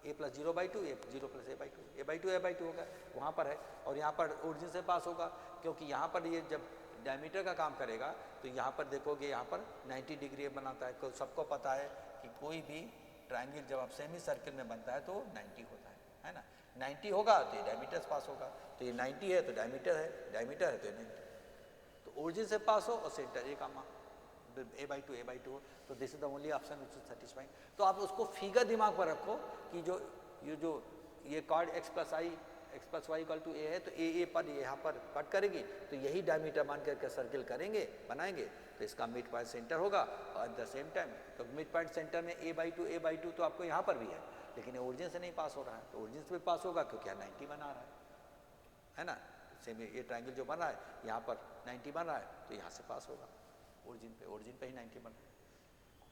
a प्लस 0/2 0 प्लस a/2 होगा, वहाँ पर है, और यहाँ पर ओरिजिन से पास होगा, क्योंकि यहाँ पर ये जब डायमीटर का काम करेगा तो यहाँ पर देखोगे यहाँ पर 90 डिग्री बनाता है। तो सबको पता है कि कोई भी ट्रायंगल जब आप सेमी सर्किल में बनता है तो 90 होता है ना। 90 होगा तो ये डायमीटर पास होगा, तो ये 90 है तो डायमीटर है, डायमीटर है तो ये 90। तो ओरिजिन से पास हो और सेंटर ए कामा a/2 a/2 हो, तो this is the only option which is satisfying. तो आप उसको फिगर दिमाग पर रखो कि जो ये cord x + i x + y = a है, तो ए पर यहाँ पर कट करेगी तो यही डायमीटर मान करके सर्किल करेंगे बनाएंगे, तो इसका मिड पॉइंट सेंटर होगा। और एट द सेम टाइम तो मिड पॉइंट सेंटर में a/2 तो आपको यहाँ पर भी है, लेकिन ओरिजिन से नहीं पास हो रहा है, तो ओरिजिन से भी पास होगा क्योंकि यहाँ 90 बना रहा है ना। सेम ये ट्रायंगल जो बन रहा है यहाँ पर 90 बन रहा है, तो यहाँ से पास होगा ओरिजिन पे ही 90 बन रहा है,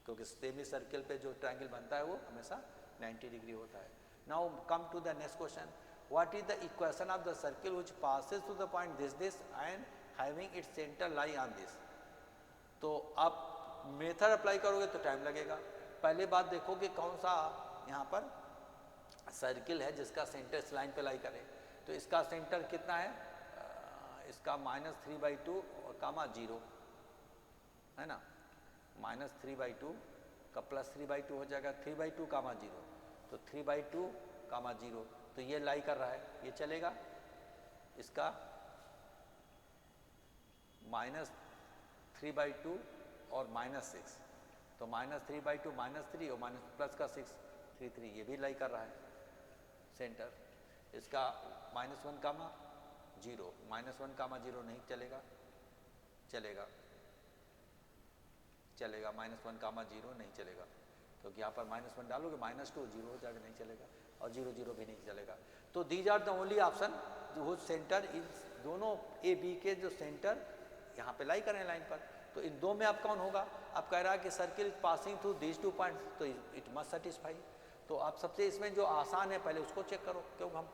क्योंकि सेमी सर्किल पे जो ट्रायंगल बनता है वो हमेशा 90 डिग्री होता है। Now come to the next question, what is the equation of the circle which passes through the point this and having its centre lie on this. तो आप मेथड अप्लाई करोगे तो टाइम लगेगा। पहले बात देखो कि कौन सा यहाँ पर सर्किल है जिसका सेंटर इस लाइन पे लाई करे, तो इसका सेंटर कितना है, इसका -3/2 और कामा 0 है ना। -3/2 का +3/2 हो जाएगा 3/2 कामा 0, तो 3/2 कामा 0, तो ये लाई कर रहा है, ये चलेगा। इसका -3/2 और -6, तो -3/2 -3 और प्लस का 6 3 ये भी लाई कर रहा है सेंटर। इसका -1 कामा 0 -1 कामा 0 नहीं चलेगा, चलेगा -1 कामा 0 नहीं चलेगा, क्योंकि यहाँ पर -1 डालोगे -2 0 हो जाएगा, नहीं चलेगा, और 0 0 भी नहीं चलेगा। तो these are the only option जो सेंटर इन दोनों ए बी के जो सेंटर यहाँ पे लाई करें लाइन पर, तो इन दो में अब कौन होगा। अब कह रहा है कि circle passing through these 2 points, तो इट मस्ट सेटिस्फाई। तो आप सबसे इसमें जो आसान है पहले उसको चेक करो, क्योंकि हम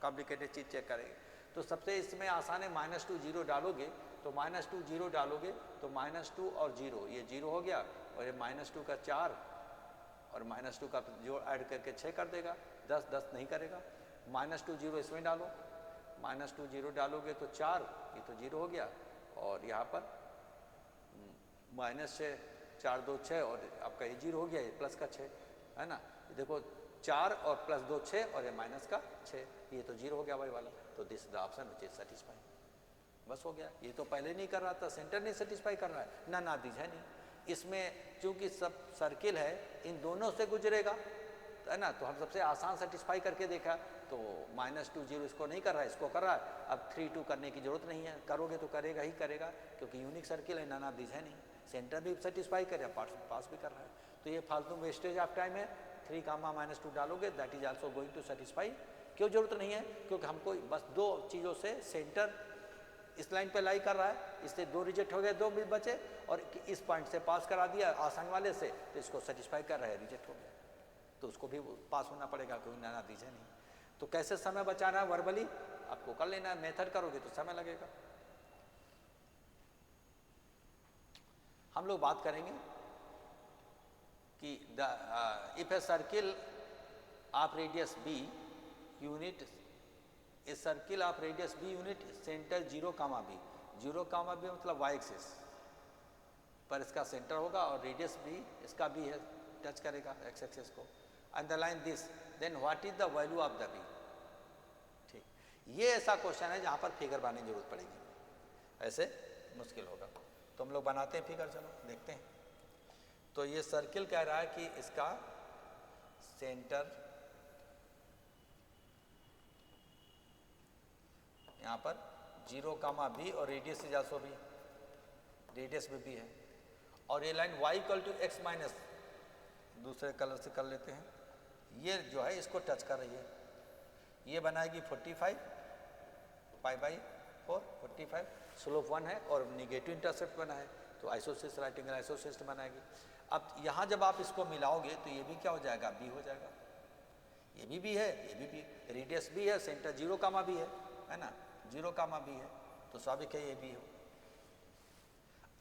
कॉम्प्लिकेटेड चीज़ चेक करेंगे। तो सबसे इसमें आसान है -2 0 डालोगे, तो -2 0 डालोगे तो -2 और 0 ये 0 हो गया, और ये -2 का 4 और -2 का जो ऐड करके 6 कर देगा, 10 नहीं करेगा। -2 0 इसमें डालो, -2 0 डालोगे तो 4, ये तो 0 हो गया, और यहाँ पर -6 4 2 6 और आपका ये 0 हो गया, ये प्लस का 6 है ना। देखो 4 और +2 6 और ये माइनस का 6, ये तो 0 हो गया भाई वाला। तो this the option which is satisfying, बस हो गया। ये तो पहले नहीं कर रहा था, सेंटर नहीं सेटिस्फाई कर रहा है ना दीज है नहीं। इसमें चूंकि सब सर्किल है इन दोनों से गुजरेगा है ना, तो हम सबसे आसान सेटिस्फाई करके देखा, तो -2 0 इसको नहीं कर रहा है, इसको कर रहा है। अब 3 2 करने की जरूरत नहीं है, करोगे तो करेगा ही करेगा, क्योंकि यूनिक सर्किल है, ना दीज है नहीं। सेंटर भी सेटिस्फाई करे, पास भी कर रहा है, तो ये फालतू वेस्टेज ऑफ टाइम है। 3 कामा -2 डालोगे that is also going to satisfy, क्यों जरूरत नहीं है, क्योंकि हमको बस 2 चीज़ों से सेंटर इस लाइन पे लाई कर रहा है, इससे 2 रिजेक्ट हो गए, 2 भी बचे, और इस पॉइंट से पास करा दिया आसान वाले से, तो इसको सेटिस्फाई कर रहा है, रिजेक्ट हो गया, तो उसको भी पास होना पड़ेगा, क्योंकि ना दीजिए नहीं। तो कैसे समय बचाना है वर्बली आपको कर लेना है, मेथड करोगे तो समय लगेगा। हम लोग बात करेंगे कि if a circle of radius b unit, a circle of radius b unit centre 0 comma b, 0 comma b मतलब y एक्सिस पर इसका सेंटर होगा, और रेडियस b इसका भी है, टच करेगा x एक्सिस को, and the line this, then what is the value of the b। ठीक, ये ऐसा क्वेश्चन है जहां पर फिगर बनाने की जरूरत पड़ेगी, ऐसे मुश्किल होगा। तो हम लोग बनाते हैं फिगर, चलो देखते हैं। तो ये सर्किल कह रहा है कि इसका सेंटर यहाँ पर 0 कामा b और radius is also b, radius में भी है, और ये लाइन y = x माइनस, दूसरे कलर से कर लेते हैं, ये जो है इसको टच कर रही है, ये बनाएगी 45 π/4 45, स्लोप 1 है और निगेटिव इंटरसेप्ट बना है, तो आइसोसिस राइट एंगल आइसोसिस बनाएगी। अब यहाँ जब आप इसको मिलाओगे तो ये भी क्या हो जाएगा, b हो जाएगा, ये भी है, ये भी रेडियस भी है, सेंटर 0 कामा भी है ना, 0 कामा b है, तो स्वाभाविक है ये भी हो।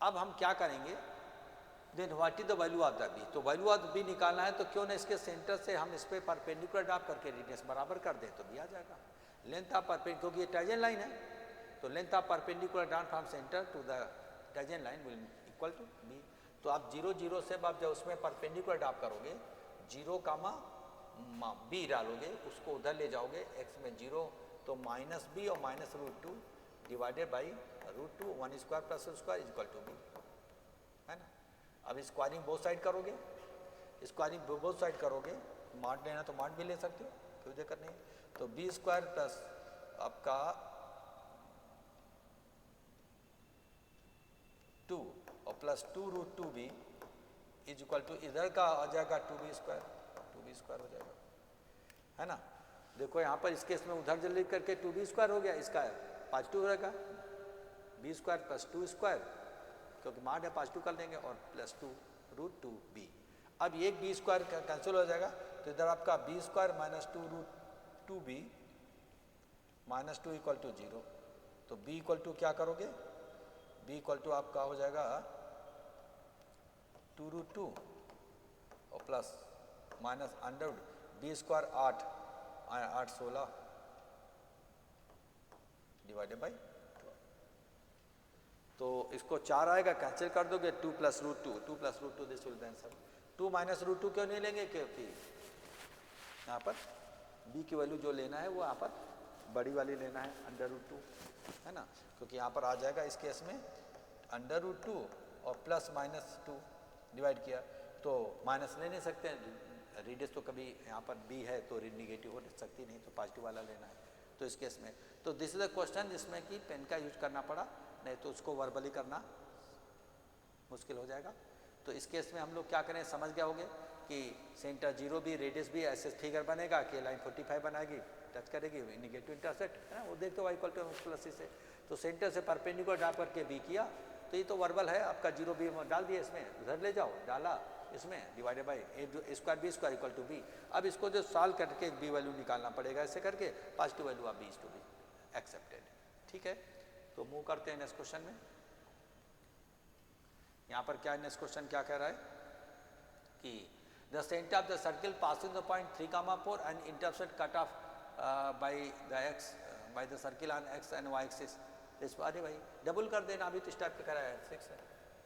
अब हम क्या करेंगे, then what is the value of the b, तो वैल्यू ऑफ b निकालना है, तो क्यों ना इसके सेंटर से हम इस पे परपेंडिकुलर ड्रॉप करके रेडियस बराबर कर दें, तो भी आ जाएगा। लेंथ ऑफ परपेंडिकुलर, क्योंकि ये टैंजेंट लाइन है, तो length of perpendicular down from centre to the tangent line will equal to b. तो आप 0 0 से आप जब उसमें परपेंडिकुलर ड्रॉप करोगे 0 कामा बी डालोगे, उसको उधर ले जाओगे, एक्स में 0 तो माइनस बी और minus root 2 divided by root 2 1 square plus square is equal to b, है ना। अब स्क्वायरिंग बोथ साइड करोगे, स्क्वायरिंग बोथ साइड करोगे, मार्ट लेना तो मार्ट भी ले सकते हो, कोई दिक्कत नहीं। तो बी स्क्वायर प्लस आपका 2 और plus 2 root 2 b is equal to इधर का आ जाएगा 2b स्क्वायर हो जाएगा, है ना। देखो यहाँ पर इस केस में उधर जल्दी करके 2b स्क्वायर हो गया, इसका पॉजिटिव रहेगा b स्क्वायर प्लस 2 स्क्वायर, क्योंकि मार्ट है पॉजिटिव कर देंगे, और प्लस 2 रूट 2b। अब एक b स्क्वायर कैंसिल हो जाएगा, तो इधर आपका b square minus 2 root 2b minus 2 equal to 0। तो b इक्वल टू क्या करोगे, b इक्वल टू आपका हो जाएगा 2 रूट 2 और plus minus under b square 8 16 divided by 12। तो इसको 4 आएगा, कैंसिल कर दोगे, 2 plus root 2 this will be answer. 2 minus root 2 क्यों नहीं लेंगे, क्योंकि यहाँ पर b की वैल्यू जो लेना है वो यहाँ पर बड़ी वाली लेना है, अंडर रूट 2, है ना। क्योंकि यहाँ पर आ जाएगा इस केस में अंडर रूट 2 और प्लस माइनस 2 डिवाइड किया, तो माइनस ले नहीं सकते हैं, रेडियस तो कभी यहाँ पर b है तो निगेटिव हो सकती नहीं, तो पॉजिटिव वाला लेना है। तो इस केस में तो दिस इज द क्वेश्चन जिसमें कि पेन का यूज करना पड़ा, नहीं तो उसको वर्बली करना मुश्किल हो जाएगा। तो इस केस में हम लोग क्या करें, समझ गया होंगे कि सेंटर 0 भी रेडियस भी ऐसे फिगर बनेगा कि लाइन 45 बनाएगी, टच करेगी, निगेटिव इंटरसेक्ट, है ना, वो देखते हो इक्वल टू प्लस से। तो सेंटर से परपेंडिकुलर ड्रा करके बी किया, तो ये तो वर्बल है आपका, 0 बी डाल दिया, इसमें उधर ले जाओ, डाला इसमें, divided by a square b square equal to b. अब इसको जो सॉल्व करके बी वैल्यू निकालना पड़ेगा, ऐसे करके positive value of b is to be accepted, ठीक है। तो मूव करते हैं नेक्स्ट क्वेश्चन में। यहाँ पर क्या नेक्स्ट क्वेश्चन क्या कह रहा है कि the centre of the circle passing the point 3, 4 and intersect cut off by the x by the circle on x and y axis. अरे भाई डबल कर देना, अभी तो इस टाइप का कराया है 6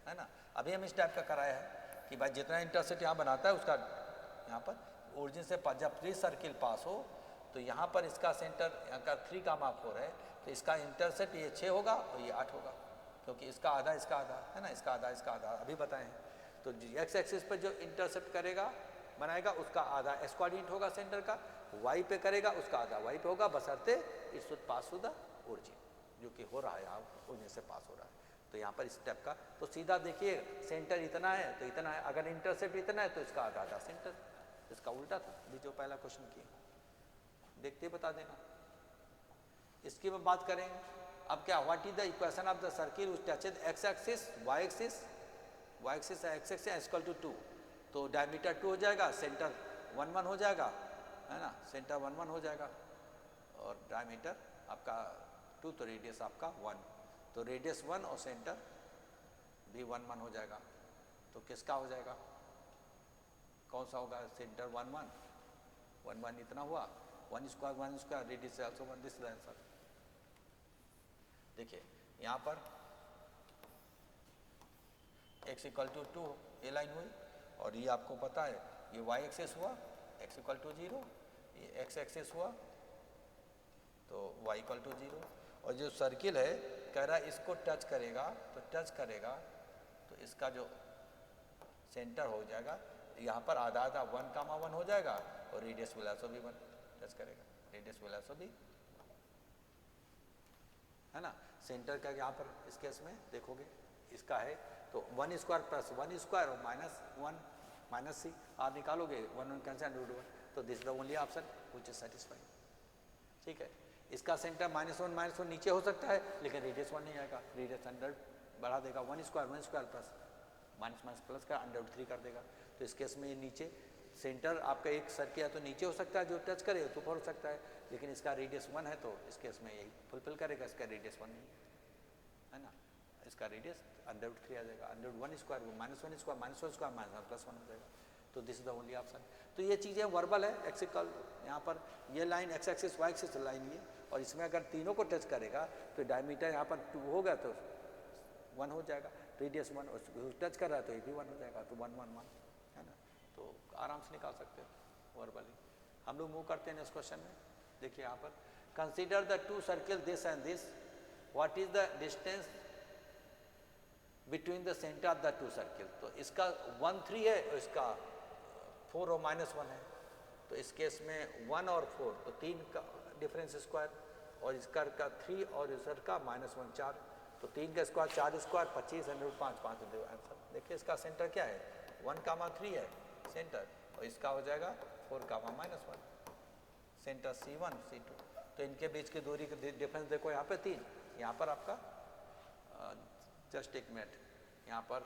है ना, अभी हम इस टाइप का कराया है कि भाई जितना इंटरसेक्ट यहाँ बनाता है उसका यहाँ पर ओरिजिन से जब 3 सर्किल पास हो, तो यहाँ पर इसका सेंटर यहाँ का 3, 4 है, तो इसका इंटरसेक्ट ये 6 होगा और ये 8 होगा, क्योंकि इसका आधा है ना, इसका आधा अभी बताएं। तो एक्स एक्सिस पर जो इंटरसेप्ट करेगा बनाएगा उसका आधा एक्स कोऑर्डिनेट होगा सेंटर का, वाई पे करेगा उसका आधा वाई पे होगा, बशर्ते it should pass to the origin, जो कि हो रहा है यहाँ ओरिजिन से पास हो रहा है। तो यहाँ पर स्टेप का तो सीधा देखिए सेंटर इतना है तो इतना है, अगर इंटरसेप्ट इतना है तो इसका आधा सेंटर, इसका उल्टा था अभी जो पहला क्वेश्चन किया, देखते बता देना। इसकी मैं बात करें अब क्या, what is the equation of the circle which touches x axis y axis x axis equal to 2, तो डायमीटर 2 हो जाएगा, सेंटर 1 1 हो जाएगा, है ना, सेंटर 1 1 हो जाएगा और डायमीटर आपका 2, तो रेडियस आपका 1, तो रेडियस 1 और सेंटर भी 1 1 हो जाएगा। तो किसका हो जाएगा, कौन सा होगा, सेंटर 1 1 1 इतना हुआ, 1 square radius also 1, this is the answer. देखिए यहाँ पर x इक्वल टू 2 ये लाइन हुई, और ये आपको पता है ये y एक्सिस हुआ x इक्वल टू 0, ये x एक्सिस हुआ तो y इक्वल टू 0, और जो सर्किल है कह रहा है इसको टच करेगा, तो टच करेगा तो इसका जो सेंटर हो जाएगा यहाँ पर आधा 1, 1 हो जाएगा, और रेडियस विल आल्सो भी 1 टच करेगा, रेडियस विल आल्सो भी, है ना। सेंटर का यहाँ पर इस केस में देखोगे इसका है तो 1 स्क्वायर प्लस 1 स्क्वायर और माइनस 1 माइनस सी आप निकालोगे 1 1 कैंसिल रूट 1, तो this the only option which is satisfied, ठीक है। इसका सेंटर -1 नीचे हो सकता है, लेकिन रेडियस 1 नहीं आएगा, रेडियस 100 बढ़ा देगा, 1 स्क्वायर प्लस माइनस प्लस का √3 कर देगा। तो इस केस में ये नीचे सेंटर आपका एक सर्किल है तो नीचे हो सकता है, जो टच करे तो ऊपर हो सकता है, लेकिन इसका रेडियस 1 है तो इस केस में यही फुलफिल करेगा, इसका रेडियस 1 नहीं है ना, इसका रेडियस √3 आ जाएगा, √1 स्क्वायर -1 स्क्वायर -1 स्क्वायर -1 प्लस 1 हो जाएगा, तो this is the only option. तो ये चीज़ें वर्बल है। एक्सिकल यहाँ पर ये line x axis y axis line ये, और इसमें अगर तीनों को टच करेगा तो डायमीटर यहाँ पर 2 होगा तो 1 हो जाएगा, रेडियस 1, टच कर रहा है तो ये भी 1 हो जाएगा, तो 1 1 1 है ना। तो आराम से निकाल सकते हो वर्बली। हम लोग मूव करते हैं इस क्वेश्चन में। देखिए यहाँ पर consider the 2 circle this and this, what is the distance between the centre of the 2 circle. तो इसका 1 3 है और इसका 4 और -1 है। तो इस केस में 1 और 4 तो 3 का डिफरेंस स्क्वायर, और इसका 3 और इसर का -1 4, तो 3 का स्क्वायर 4 स्क्वायर 25 105 5 आंसर। देखिए इसका सेंटर क्या है 1,3 है सेंटर, और इसका हो जाएगा 4,-1 सेंटर C1 C2। तो इनके बीच की दूरी का डिफरेंस देखो यहाँ पे 3, यहाँ पर आपका जस्ट एक मिनट, यहाँ पर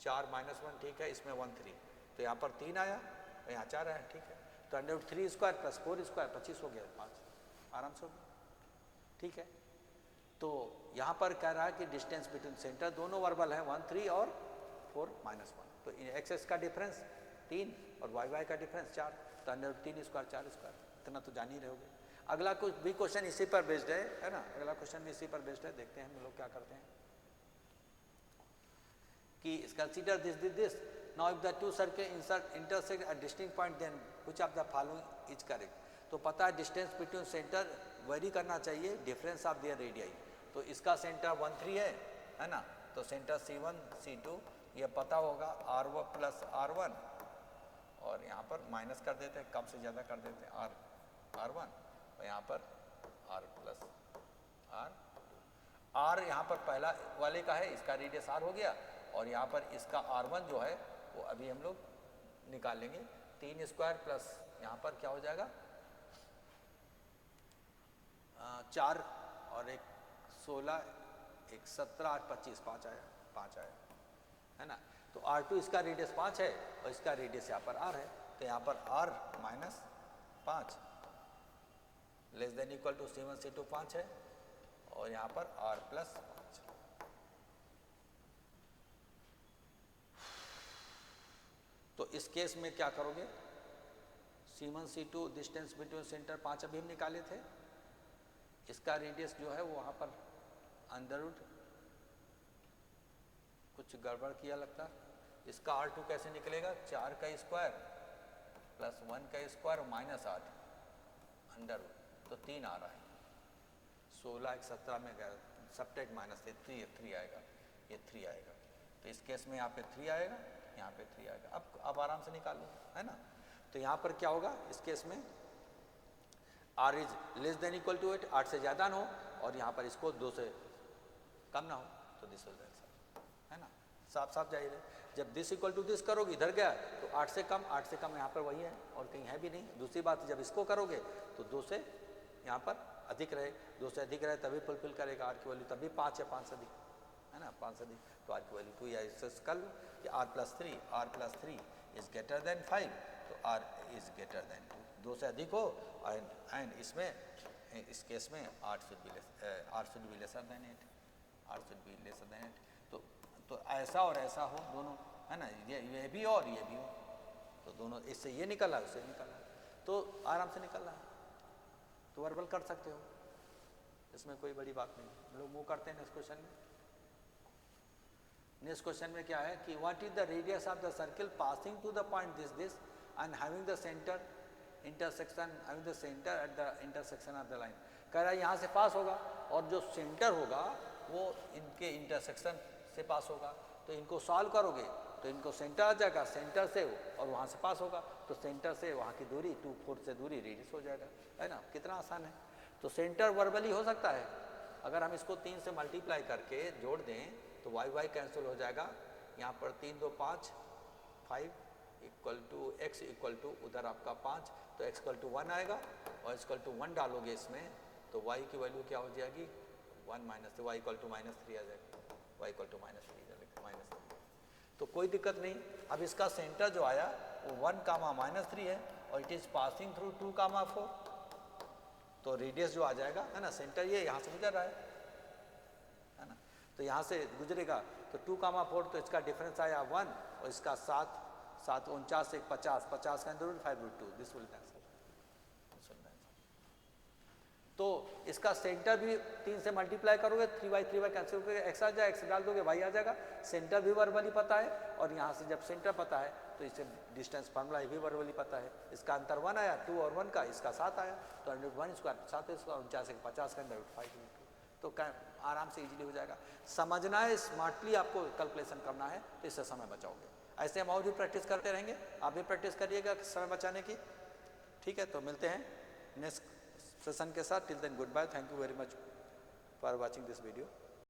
4 -1 ठीक है, इसमें 1 3, तो यहाँ पर 3 आया और यहाँ 4 आया, ठीक है। तो 3 स्क्वायर प्लस 4 स्क्वायर 25 हो गया 5, आराम से हो गया, ठीक है। तो यहाँ पर कह रहा है कि डिस्टेंस बिटवीन सेंटर, दोनों वर्बल है 1 3 और 4 -1, तो एक्स एक्स का डिफरेंस 3 और वाई वाई का डिफरेंस 4, तो 3 स्क्वायर 4 स्क्वायर, इतना तो जान ही रहोगे। अगला कुछ भी क्वेश्चन इसी पर बेस्ड है ना, अगला क्वेश्चन भी इसी पर बेस्ड है। देखते हैं हम लोग क्या करते हैं कि consider this now if the 2 circle intersect at distinct point then which of the following is correct. तो पता है डिस्टेंस बिटवीन सेंटर वेरी करना चाहिए डिफरेंस ऑफ देयर रेडियाई। तो इसका सेंटर 1 3 है ना, तो सेंटर C1 C2 ये पता होगा R1 प्लस R1, और यहाँ पर माइनस कर देते हैं, कम से ज़्यादा कर देते हैं R1, और यहाँ पर R प्लस R यहाँ पर पहला वाले का है, इसका रेडियस R हो गया, और यहाँ पर इसका R1 जो है वो अभी हम लोग निकाल लेंगे। 3 स्क्वायर प्लस यहाँ पर क्या हो जाएगा 4 और 1 16 1 17 8 25 5 आया है ना। तो R2 इसका रेडियस 5 है और इसका रेडियस यहाँ पर R है, तो यहाँ पर R -5 less than equal to C1 C2 5 है, और यहाँ पर R प्लस 5। तो इस केस में क्या करोगे, C1 C2 distance between centre 5 अभी हम निकाले थे, इसका रेडियस जो है वो वहाँ पर अंडर कुछ गड़बड़ किया लगता। इसका R2 कैसे निकलेगा, 4 का स्क्वायर प्लस 1 का स्क्वायर -8 अंडर, तो 3 आ रहा है। 16 1 17 में गया सबटेक्ट -3 आएगा, ये 3 आएगा। तो इस केस में यहाँ पे 3 आएगा, यहाँ पे 3 आएगा। अब आराम से निकाल लो, है ना। तो यहाँ पर क्या होगा इस केस में R is less than equal to 8, 8 से ज़्यादा ना हो, और यहाँ पर इसको 2 से कम ना हो, तो दिस हो जाएगा, है ना। साफ साफ जाहिर है, जब दिस इक्वल टू दिस करोगे इधर गया तो 8 से कम यहाँ पर वही है और कहीं है भी नहीं। दूसरी बात जब इसको करोगे तो 2 से यहाँ पर अधिक रहे, 2 से अधिक रहे तभी फुलफिल करेगा। R की वैल्यू तभी 5 है, 5 से अधिक है ना, 5 से अधिक, तो R की वैल्यू 2 या इससे कर लो कि R plus 3 is greater than 5, तो R इज ग्रेटर देन 2 से अधिक हो, एंड इसमें इस केस में R should be lesser than 8, तो ऐसा और ऐसा हो दोनों, है ना, ये भी हो और ये भी हो, तो दोनों इससे ये निकला उससे निकला, तो आराम से निकल रहा है, तो वर्बल कर सकते हो, इसमें कोई बड़ी बात नहीं। हम लोग मूव करते हैं नेक्स्ट क्वेश्चन में। नेक्स्ट क्वेश्चन में क्या है कि what is the radius of the circle passing to the point this and having the centre intersection at the intersection of the line. कह रहा है यहाँ से पास होगा और जो सेंटर होगा वो इनके इंटरसेक्शन से पास होगा, तो इनको सॉल्व करोगे तो इनको सेंटर आ जाएगा, सेंटर से और वहाँ से पास होगा, तो सेंटर से वहाँ की दूरी 2 4 से दूरी रेडियस हो जाएगा, है ना। कितना आसान है। तो सेंटर वर्बली हो सकता है, अगर हम इसको 3 से मल्टीप्लाई करके जोड़ दें तो वाई वाई कैंसिल हो जाएगा। यहाँ पर 3 2 5 5 equal to x equal to उधर आपका 5, तो एक्स इक्वल टू 1 आएगा, और इक्वल टू 1 डालोगे इसमें तो वाई की वैल्यू क्या हो जाएगी 1 माइनस, वाई इक्वल टू -3 आ जाएगा, वाई इक्वल टू -3 तो कोई दिक्कत नहीं। अब इसका सेंटर जो आया वो 1, -3 है, और इट इज़ पासिंग थ्रू 2, 4, तो रेडियस जो आ जाएगा, है ना, सेंटर ये यहाँ से गुजर रहा है ना, तो यहाँ से गुजरेगा तो 2, 4, तो इसका डिफरेंस आया 1, और इसका 7 7 49 1 50 50 का अंदर 5 रूट 2 दिस विल कैंसिल। तो इसका सेंटर भी 3 से मल्टीप्लाई करोगे 3 बाई कैंसिल करके x आ जाएगा, x डाल दोगे y आ जाएगा। सेंटर भी वर्बली पता है और यहाँ से जब सेंटर पता है तो इससे डिस्टेंस फार्मूला भी वर्बली पता है। इसका अंतर 1 आया 2 और 1 का, इसका 7 आया तो 101 स्क्वायर 7 इसका 49 50 का अंदर 5 तो आराम से इजीली हो जाएगा। समझना है, स्मार्टली आपको कैलकुलेशन करना है तो इससे समय बचाओगे। ऐसे हम और भी प्रैक्टिस करते रहेंगे, आप भी प्रैक्टिस करिएगा समय बचाने की। ठीक है, तो मिलते हैं नेक्स्ट सेशन के साथ। Till then good bye, thank you very much for watching this video.